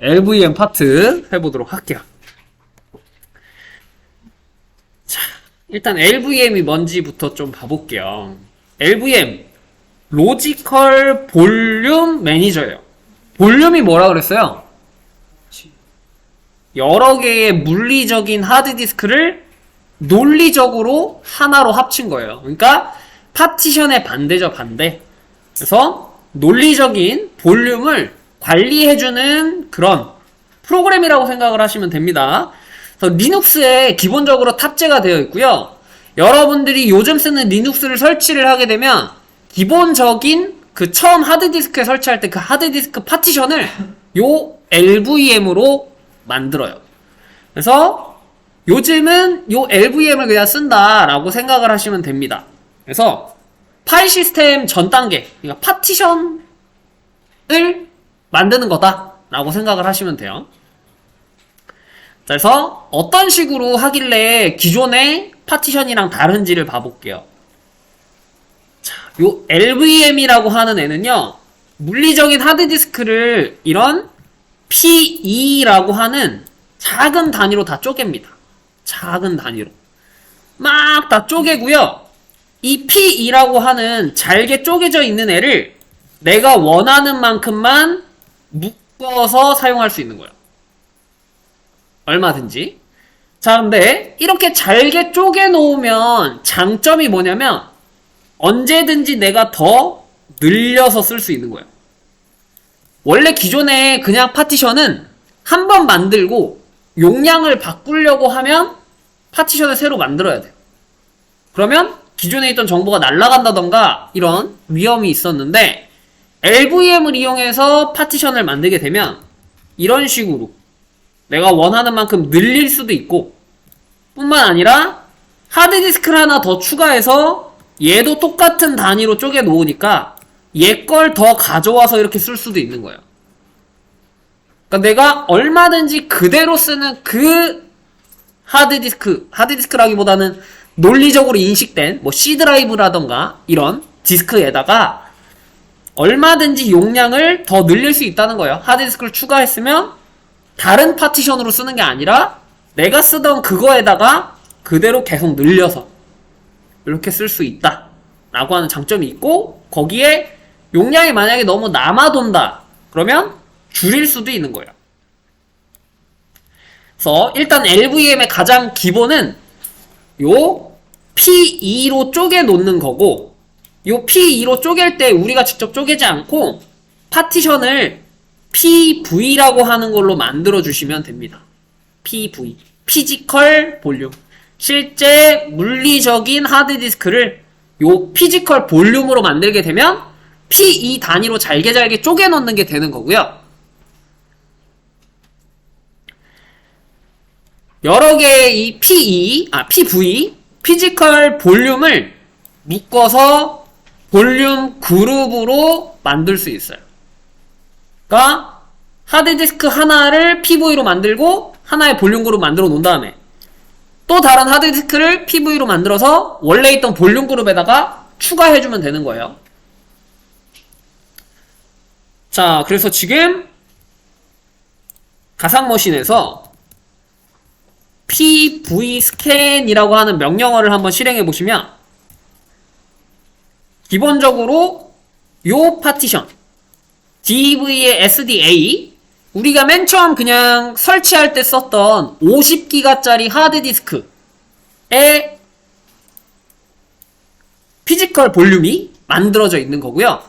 LVM 파트 해보도록 할게요. 자, 일단 LVM이 뭔지부터 좀 봐볼게요. LVM, 로지컬 볼륨 매니저예요. 볼륨이 뭐라 그랬어요? 여러 개의 물리적인 하드디스크를 논리적으로 하나로 합친 거예요. 그러니까 파티션의 반대죠, 반대. 그래서 논리적인 볼륨을 관리해주는 그런 프로그램이라고 생각을 하시면 됩니다. 그래서 리눅스에 기본적으로 탑재가 되어 있고요. 여러분들이 요즘 쓰는 리눅스를 설치를 하게 되면 기본적인 그 처음 하드디스크에 설치할 때 그 하드디스크 파티션을 요 LVM으로 만들어요. 그래서 요즘은 요 LVM을 그냥 쓴다라고 생각을 하시면 됩니다. 그래서 파일 시스템 전 단계, 그러니까 파티션을 만드는 거다라고 생각을 하시면 돼요. 자, 그래서 어떤 식으로 하길래 기존의 파티션이랑 다른지를 봐볼게요. 자, 요 LVM이라고 하는 애는요, 물리적인 하드디스크를 이런 P2라고 하는 작은 단위로 다 쪼갭니다. 작은 단위로. 막 다 쪼개고요. 이 P2라고 하는 잘게 쪼개져 있는 애를 내가 원하는 만큼만 묶어서 사용할 수 있는 거예요. 얼마든지. 자, 근데 이렇게 잘게 쪼개 놓으면 장점이 뭐냐면 언제든지 내가 더 늘려서 쓸 수 있는 거예요. 원래 기존에 그냥 파티션은 한 번 만들고 용량을 바꾸려고 하면 파티션을 새로 만들어야 돼요. 그러면 기존에 있던 정보가 날아간다던가 이런 위험이 있었는데 LVM을 이용해서 파티션을 만들게 되면 이런 식으로 내가 원하는 만큼 늘릴 수도 있고 뿐만 아니라 하드디스크를 하나 더 추가해서 얘도 똑같은 단위로 쪼개 놓으니까 얘 걸 더 가져와서 이렇게 쓸 수도 있는 거예요. 그러니까 내가 얼마든지 그대로 쓰는 그 하드디스크라기보다는 논리적으로 인식된 뭐 C 드라이브라던가 이런 디스크에다가 얼마든지 용량을 더 늘릴 수 있다는 거예요. 하드디스크를 추가했으면 다른 파티션으로 쓰는 게 아니라 내가 쓰던 그거에다가 그대로 계속 늘려서 이렇게 쓸 수 있다 라고 하는 장점이 있고, 거기에 용량이 만약에 너무 남아돈다 그러면 줄일 수도 있는 거예요. 그래서 일단 LVM의 가장 기본은 요 P2로 쪼개 놓는 거고, 요 P2로 쪼갤 때 우리가 직접 쪼개지 않고 파티션을 PV라고 하는 걸로 만들어 주시면 됩니다. PV, 피지컬 볼륨. 실제 물리적인 하드디스크를 요 피지컬 볼륨으로 만들게 되면 P2 단위로 잘게 쪼개 놓는 게 되는 거고요. 여러 개의 이 PV, 피지컬 볼륨을 묶어서 볼륨 그룹으로 만들 수 있어요. 그러니까 하드디스크 하나를 PV로 만들고 하나의 볼륨 그룹 만들어 놓은 다음에 또 다른 하드디스크를 PV로 만들어서 원래 있던 볼륨 그룹에다가 추가해주면 되는 거예요. 자, 그래서 지금 가상머신에서 pvscan이라고 하는 명령어를 한번 실행해 보시면 기본적으로 요 파티션 DV의 SDA, 우리가 맨 처음 그냥 설치할 때 썼던 50기가짜리 하드디스크의 피지컬 볼륨이 만들어져 있는 거고요.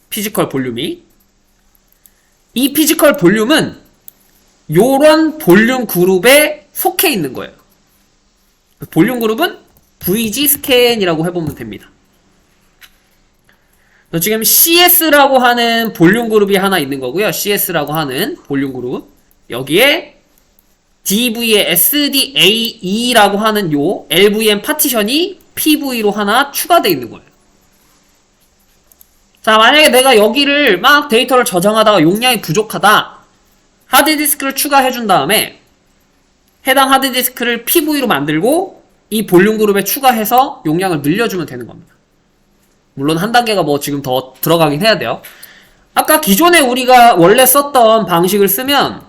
피지컬 볼륨이, 이 피지컬 볼륨은 요런 볼륨 그룹에 속해 있는 거예요. 볼륨 그룹은 VG 스캔이라고 해보면 됩니다. 지금 CS라고 하는 볼륨 그룹이 하나 있는 거고요. CS라고 하는 볼륨 그룹. 여기에 DV의 SDAE라고 하는 요 LVM 파티션이 PV로 하나 추가되어 있는 거예요. 자, 만약에 내가 여기를 막 데이터를 저장하다가 용량이 부족하다. 하드디스크를 추가해준 다음에 해당 하드디스크를 PV로 만들고 이 볼륨 그룹에 추가해서 용량을 늘려주면 되는 겁니다. 물론 한 단계가 뭐 지금 더 들어가긴 해야 돼요. 아까 기존에 우리가 원래 썼던 방식을 쓰면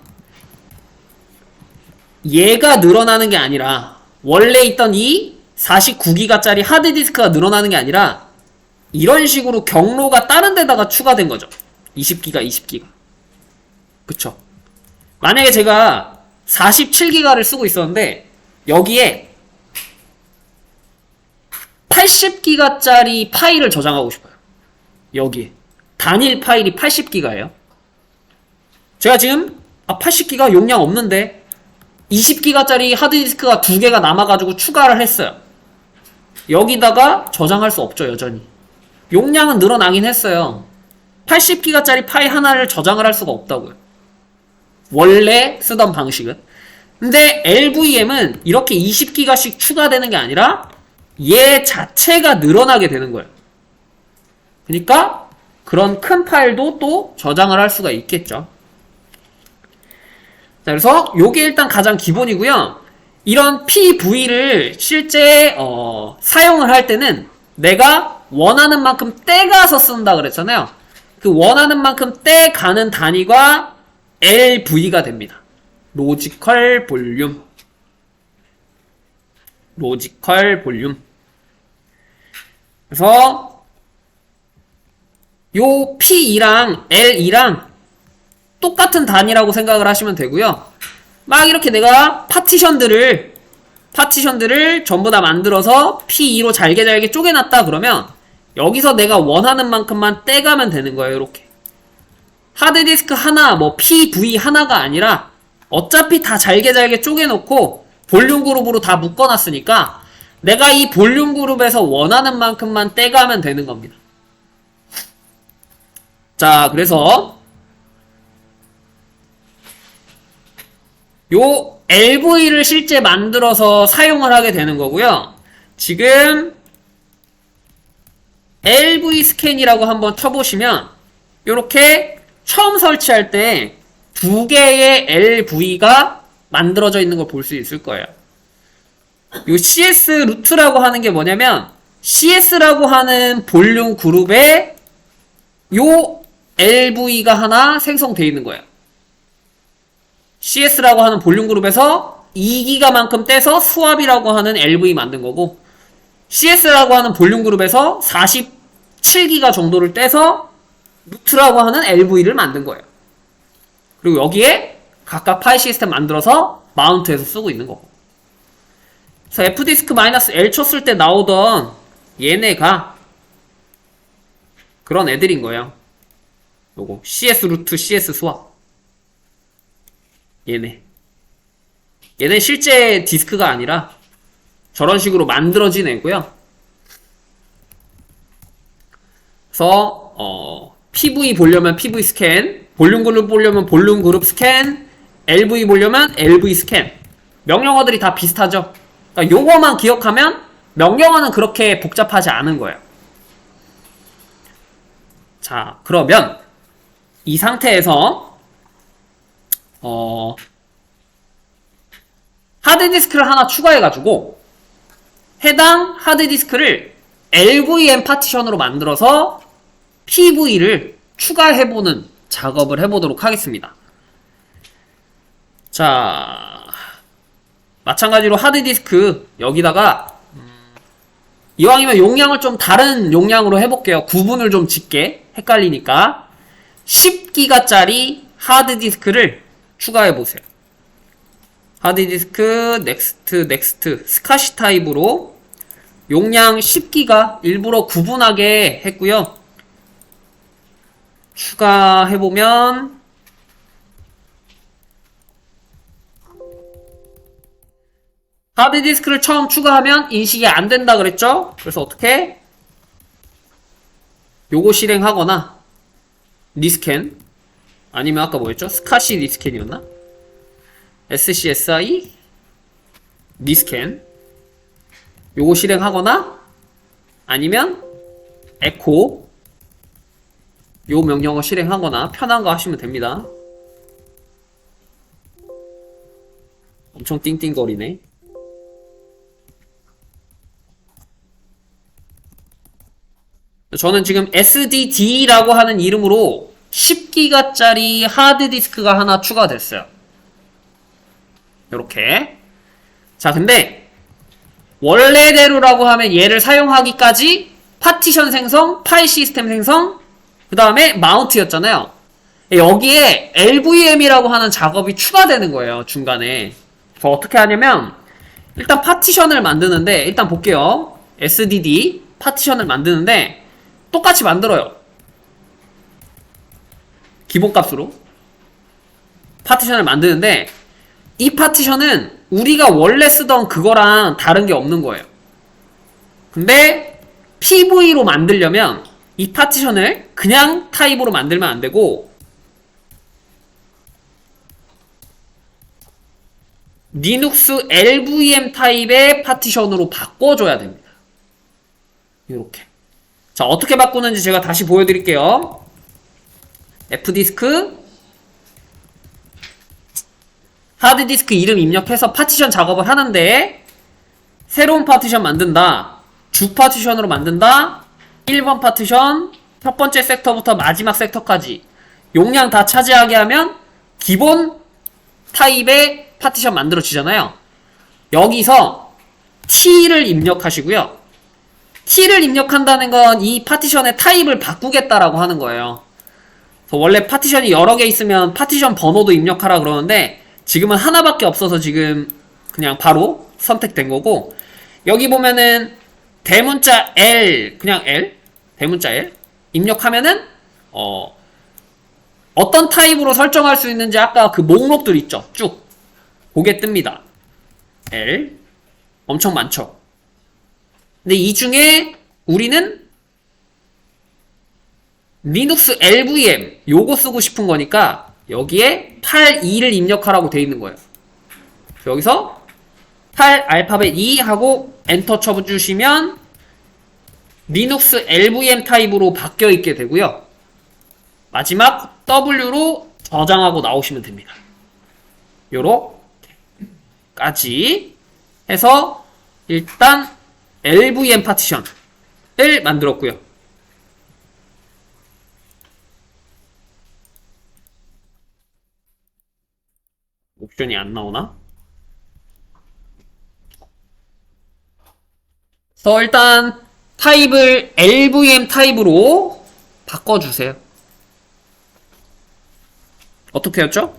얘가 늘어나는 게 아니라 원래 있던 이 49기가짜리 하드디스크가 늘어나는 게 아니라 이런 식으로 경로가 다른 데다가 추가된 거죠. 20기가, 20기가. 그쵸? 만약에 제가 47기가를 쓰고 있었는데 여기에 80기가짜리 파일을 저장하고 싶어요. 여기에. 단일 파일이 80기가예요. 제가 지금 80기가 용량 없는데 20기가짜리 하드디스크가 2개가 남아가지고 추가를 했어요. 여기다가 저장할 수 없죠, 여전히. 용량은 늘어나긴 했어요. 80기가짜리 파일 하나를 저장을 할 수가 없다고요. 원래 쓰던 방식은. 근데 LVM은 이렇게 20기가씩 추가되는 게 아니라 얘 자체가 늘어나게 되는 거예요. 그러니까 그런 큰 파일도 또 저장을 할 수가 있겠죠. 자, 그래서 요게 일단 가장 기본이고요. 이런 PV를 실제 사용을 할 때는 내가 원하는 만큼 떼가서 쓴다 그랬잖아요. 그 원하는 만큼 떼가는 단위가 LV가 됩니다. 로지컬 볼륨. 로지컬 볼륨. 그래서 요 P2랑 L2랑 똑같은 단위라고 생각을 하시면 되고요. 막 이렇게 내가 파티션들을 전부 다 만들어서 P2로 잘게 쪼개놨다 그러면 여기서 내가 원하는 만큼만 떼가면 되는 거예요. 이렇게 하드디스크 하나, 뭐 PV 하나가 아니라 어차피 다 잘게 쪼개놓고 볼륨 그룹으로 다 묶어놨으니까 내가 이 볼륨 그룹에서 원하는 만큼만 떼가면 되는 겁니다. 자, 그래서 요 LV를 실제 만들어서 사용을 하게 되는 거고요. 지금 LV 스캔이라고 한번 쳐보시면 요렇게 처음 설치할 때 2개의 LV가 만들어져 있는 걸 볼 수 있을 거예요. 요 CS 루트라고 하는 게 뭐냐면 CS라고 하는 볼륨 그룹에 요 LV가 하나 생성되어 있는 거예요. CS라고 하는 볼륨 그룹에서 2기가만큼 떼서 스왑이라고 하는 LV 만든 거고 CS라고 하는 볼륨 그룹에서 47기가 정도를 떼서 루트라고 하는 LV를 만든 거예요. 그리고 여기에 각각 파일 시스템 만들어서 마운트해서 쓰고 있는 거고. 그래서 F디스크-L 쳤을 때 나오던 얘네가 그런 애들인 거예요. 요거 CS 루트, CS 스왑. 얘네 실제 디스크가 아니라 저런 식으로 만들어진 애고요. 그래서 PV 보려면 PV 스캔, 볼륨 그룹 보려면 볼륨 그룹 스캔, LV 보려면 LV 스캔. 명령어들이 다 비슷하죠. 그러니까 요거만 기억하면 명령어는 그렇게 복잡하지 않은 거예요. 자, 그러면 이 상태에서 하드디스크를 하나 추가해가지고 해당 하드디스크를 LVM 파티션으로 만들어서 PV를 추가해보는 작업을 해보도록 하겠습니다. 자, 마찬가지로 하드디스크 여기다가 이왕이면 용량을 좀 다른 용량으로 해볼게요. 구분을 좀 짓게 헷갈리니까 10기가짜리 하드디스크를 추가해보세요. 하드디스크 넥스트 스카시 타입으로 용량 10기가 일부러 구분하게 했고요. 추가해보면 하드디스크를 처음 추가하면 인식이 안 된다 그랬죠? 그래서 어떻게? 요거 실행하거나 리스캔 아니면 아까 뭐였죠? 스카시 리스캔이었나? SCSI 리스캔 요거 실행하거나 아니면 에코 요 명령어 실행하거나 편한 거 하시면 됩니다. 엄청 띵띵거리네. 저는 지금 SDD라고 하는 이름으로 10기가짜리 하드디스크가 하나 추가됐어요. 요렇게. 자, 근데 원래대로라고 하면 얘를 사용하기까지 파티션 생성, 파일 시스템 생성, 그 다음에 마운트였잖아요. 여기에 LVM이라고 하는 작업이 추가되는 거예요, 중간에. 그래서 어떻게 하냐면 일단 파티션을 만드는데, 일단 볼게요. SDD 파티션을 만드는데 똑같이 만들어요. 기본값으로 파티션을 만드는데, 이 파티션은 우리가 원래 쓰던 그거랑 다른 게 없는 거예요. 근데 PV로 만들려면 이 파티션을 그냥 타입으로 만들면 안 되고 리눅스 LVM 타입의 파티션으로 바꿔줘야 됩니다. 이렇게. 자, 어떻게 바꾸는지 제가 다시 보여드릴게요. F디스크 하드디스크 이름 입력해서 파티션 작업을 하는데, 새로운 파티션 만든다, 주 파티션으로 만든다, 1번 파티션 첫 번째 섹터부터 마지막 섹터까지 용량 다 차지하게 하면 기본 타입의 파티션 만들어지잖아요. 여기서 T를 입력하시고요. T를 입력한다는 건 이 파티션의 타입을 바꾸겠다라고 하는 거예요. 그래서 원래 파티션이 여러 개 있으면 파티션 번호도 입력하라 그러는데 지금은 하나밖에 없어서 지금 그냥 바로 선택된 거고, 여기 보면은 대문자 L, 그냥 L, 대문자 L 입력하면은 어떤 타입으로 설정할 수 있는지 아까 그 목록들 있죠, 쭉 그게 뜹니다. L 엄청 많죠. 근데 이 중에 우리는 리눅스 LVM 요거 쓰고 싶은 거니까 여기에 82를 입력하라고 되어 있는 거예요. 여기서 8 알파벳 2 하고 엔터 쳐주시면 리눅스 LVM 타입으로 바뀌어 있게 되고요. 마지막 W로 저장하고 나오시면 됩니다. 요렇게까지 해서 일단 LVM 파티션을 만들었고요. 옵션이 안 나오나? 그래서 일단 타입을 LVM 타입으로 바꿔주세요. 어떻게 했죠?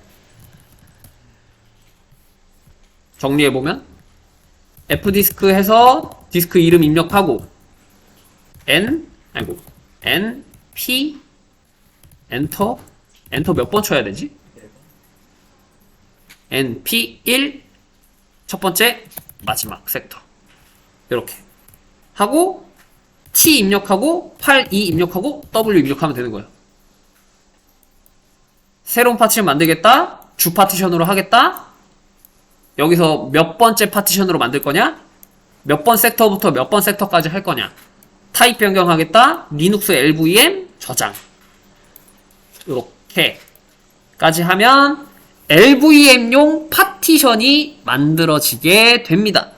정리해보면 F디스크 해서 디스크 이름 입력하고 P 엔터 몇 번 쳐야 되지? NP1 첫 번째 마지막 섹터 이렇게 하고 T 입력하고 82 입력하고 W 입력하면 되는 거예요. 새로운 파티션 만들겠다, 주 파티션으로 하겠다, 여기서 몇 번째 파티션으로 만들 거냐, 몇 번 섹터부터 몇 번 섹터까지 할 거냐, 타입 변경하겠다, 리눅스 LVM 저장, 이렇게까지 하면 LVM용 파티션이 만들어지게 됩니다.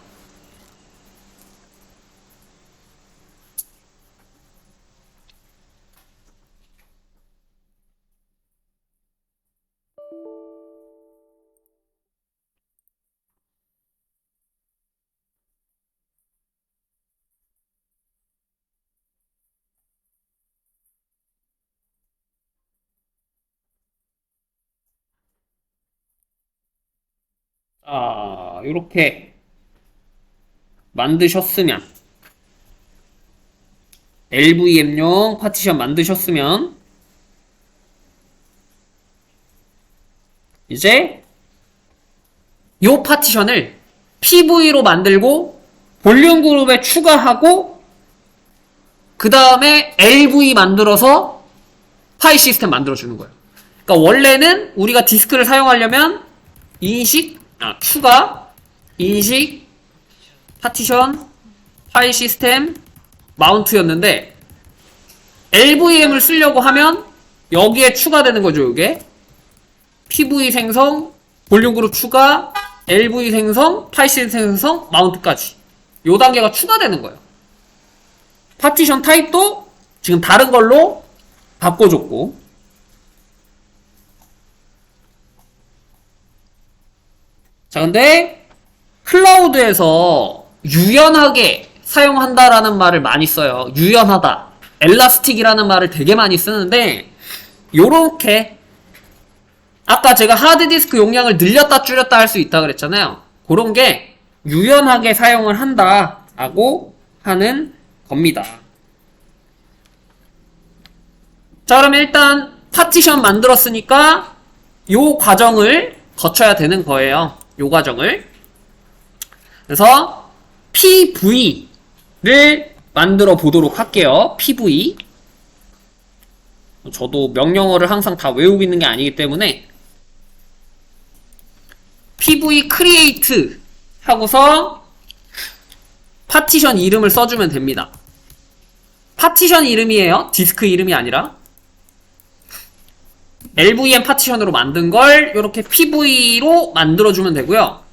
이렇게 만드셨으면, LVM용 파티션 만드셨으면 이제 요 파티션을 PV로 만들고 볼륨 그룹에 추가하고 그 다음에 LV 만들어서 파일 시스템 만들어주는 거예요. 그러니까 원래는 우리가 디스크를 사용하려면 추가, 인식, 파티션, 파일 시스템, 마운트였는데 LVM을 쓰려고 하면 여기에 추가되는 거죠. 이게 PV 생성, 볼륨 그룹 추가, LV 생성, 파일 시스템 생성, 마운트까지 요 단계가 추가되는 거예요. 파티션 타입도 지금 다른 걸로 바꿔줬고, 자, 근데 클라우드에서 유연하게 사용한다라는 말을 많이 써요. 유연하다. 엘라스틱이라는 말을 되게 많이 쓰는데, 요렇게 아까 제가 하드디스크 용량을 늘렸다 줄였다 할 수 있다 그랬잖아요. 그런 게 유연하게 사용을 한다라고 하는 겁니다. 자, 그럼 일단 파티션 만들었으니까 요 과정을 거쳐야 되는 거예요. 요 과정을. 그래서 PV를 만들어 보도록 할게요. PV. 저도 명령어를 항상 다 외우고 있는 게 아니기 때문에 PV create 하고서 파티션 이름을 써주면 됩니다. 파티션 이름이에요. 디스크 이름이 아니라. LVM 파티션으로 만든 걸 이렇게 PV로 만들어주면 되고요.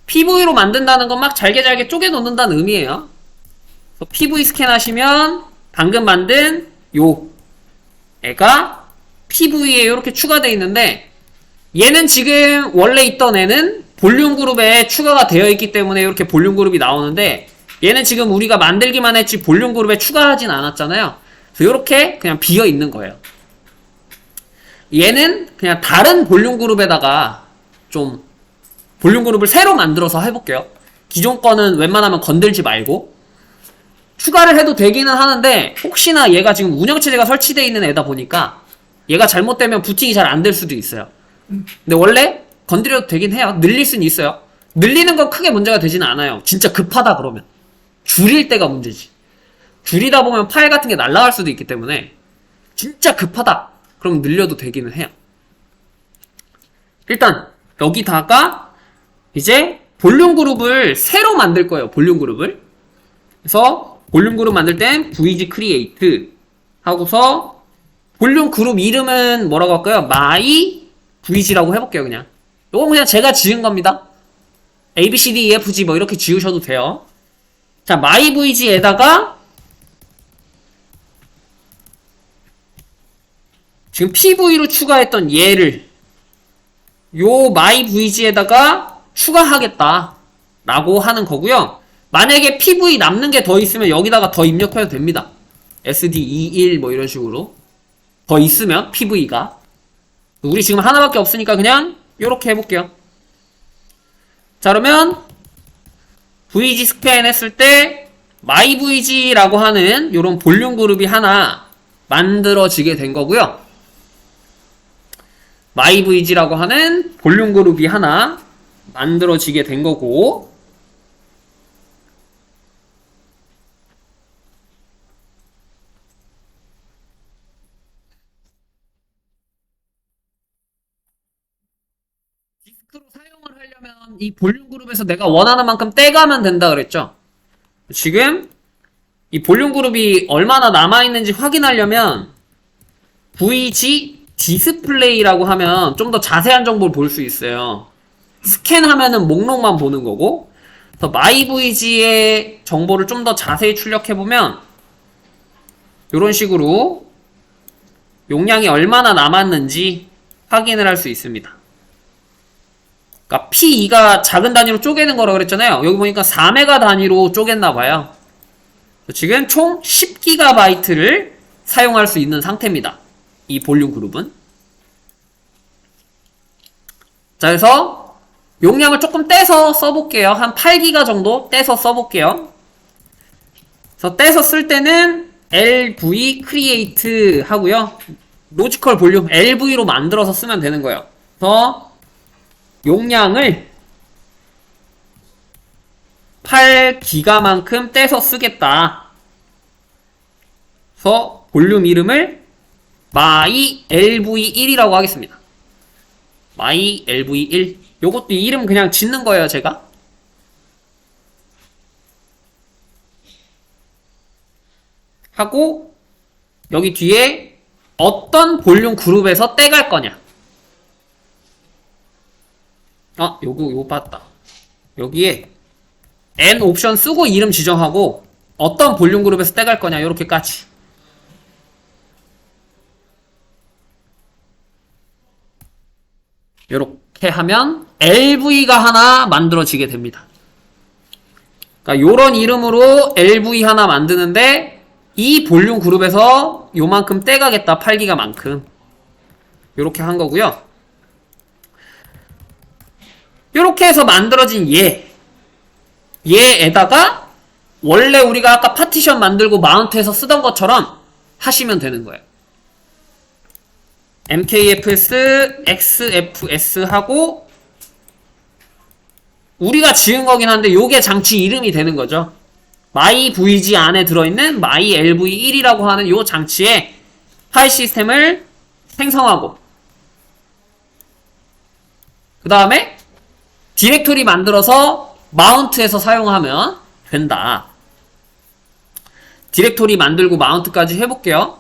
PV로 만든다는 건 막 잘게 쪼개 놓는다는 의미예요. 그래서 PV 스캔하시면 방금 만든 요 애가 PV에 이렇게 추가되어 있는데, 얘는 지금 원래 있던 애는 볼륨 그룹에 추가가 되어 있기 때문에 이렇게 볼륨 그룹이 나오는데, 얘는 지금 우리가 만들기만 했지 볼륨 그룹에 추가하진 않았잖아요. 그래서 이렇게 그냥 비어 있는 거예요. 얘는 그냥 다른 볼륨 그룹에다가 좀 볼륨 그룹을 새로 만들어서 해볼게요. 기존 거는 웬만하면 건들지 말고 추가를 해도 되기는 하는데, 혹시나 얘가 지금 운영체제가 설치되어 있는 애다 보니까 얘가 잘못되면 부팅이 잘 안 될 수도 있어요. 근데 원래 건드려도 되긴 해요. 늘릴 수는 있어요. 늘리는 건 크게 문제가 되지는 않아요. 진짜 급하다 그러면. 줄일 때가 문제지. 줄이다 보면 파일 같은 게 날아갈 수도 있기 때문에 진짜 급하다 그럼 늘려도 되기는 해요. 일단 여기다가 이제 볼륨 그룹을 새로 만들 거예요. 볼륨 그룹을. 그래서 볼륨 그룹 만들 땐 VG create 하고서 볼륨 그룹 이름은 뭐라고 할까요? my VG라고 해볼게요. 그냥 요건 그냥 제가 지은 겁니다. ABCDEFG 뭐 이렇게 지으셔도 돼요. 자, my VG에다가 지금 PV로 추가했던 얘를 요 my VG에다가 추가하겠다 라고 하는 거고요. 만약에 PV 남는 게 더 있으면 여기다가 더 입력해도 됩니다. SD21 뭐 이런 식으로 더 있으면 PV가. 우리 지금 하나밖에 없으니까 그냥 요렇게 해볼게요. 자, 그러면 VG 스캔 했을 때 myVG라고 하는 요런 볼륨 그룹이 하나 만들어지게 된 거고요. myVG라고 하는 볼륨 그룹이 하나 만들어지게 된 거고, 디스크로 사용을 하려면 이 볼륨 그룹에서 내가 원하는 만큼 떼가면 된다 그랬죠. 지금 이 볼륨 그룹이 얼마나 남아있는지 확인하려면 VG 디스플레이라고 하면 좀 더 자세한 정보를 볼 수 있어요. 스캔하면은 목록만 보는 거고, 그래서 myVG의 정보를 좀 더 자세히 출력해보면 이런 식으로 용량이 얼마나 남았는지 확인을 할 수 있습니다. 그러니까 P2가 작은 단위로 쪼개는 거라고 그랬잖아요. 여기 보니까 4메가 단위로 쪼갰나봐요. 지금 총 10GB를 사용할 수 있는 상태입니다. 이 볼륨 그룹은. 자, 그래서 용량을 조금 떼서 써볼게요. 한 8GB 정도 떼서 써볼게요. 그래서 떼서 쓸 때는 LV create 하고요. 로지컬 볼륨 LV로 만들어서 쓰면 되는 거예요. 그래서 용량을 8GB만큼 떼서 쓰겠다. 그래서 볼륨 이름을 myLV1이라고 하겠습니다. myLV1. 요것도 이름 그냥 짓는 거예요, 제가. 하고 여기 뒤에 어떤 볼륨 그룹에서 떼갈 거냐. 요거 봤다. 여기에 N 옵션 쓰고 이름 지정하고 어떤 볼륨 그룹에서 떼갈 거냐, 요렇게까지. 요렇게 하면 LV가 하나 만들어지게 됩니다. 그러니까 요런 이름으로 LV 하나 만드는데 이 볼륨 그룹에서 요만큼 떼가겠다. 8기가만큼. 요렇게 한 거고요. 요렇게 해서 만들어진 얘에다가 원래 우리가 아까 파티션 만들고 마운트해서 쓰던 것처럼 하시면 되는 거예요. MKFS, XFS 하고 우리가 지은 거긴 한데 요게 장치 이름이 되는 거죠. myVG 안에 들어있는 myLV1이라고 하는 요 장치에 파일 시스템을 생성하고 그 다음에 디렉토리 만들어서 마운트해서 사용하면 된다. 디렉토리 만들고 마운트까지 해볼게요.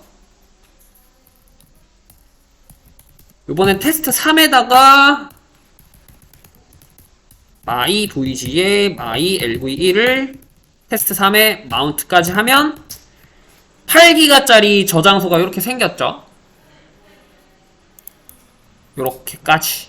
이번엔 테스트 3에다가 myVG에 myLV1을 테스트 3에 마운트까지 하면 8기가짜리 저장소가 이렇게 생겼죠. 요렇게까지.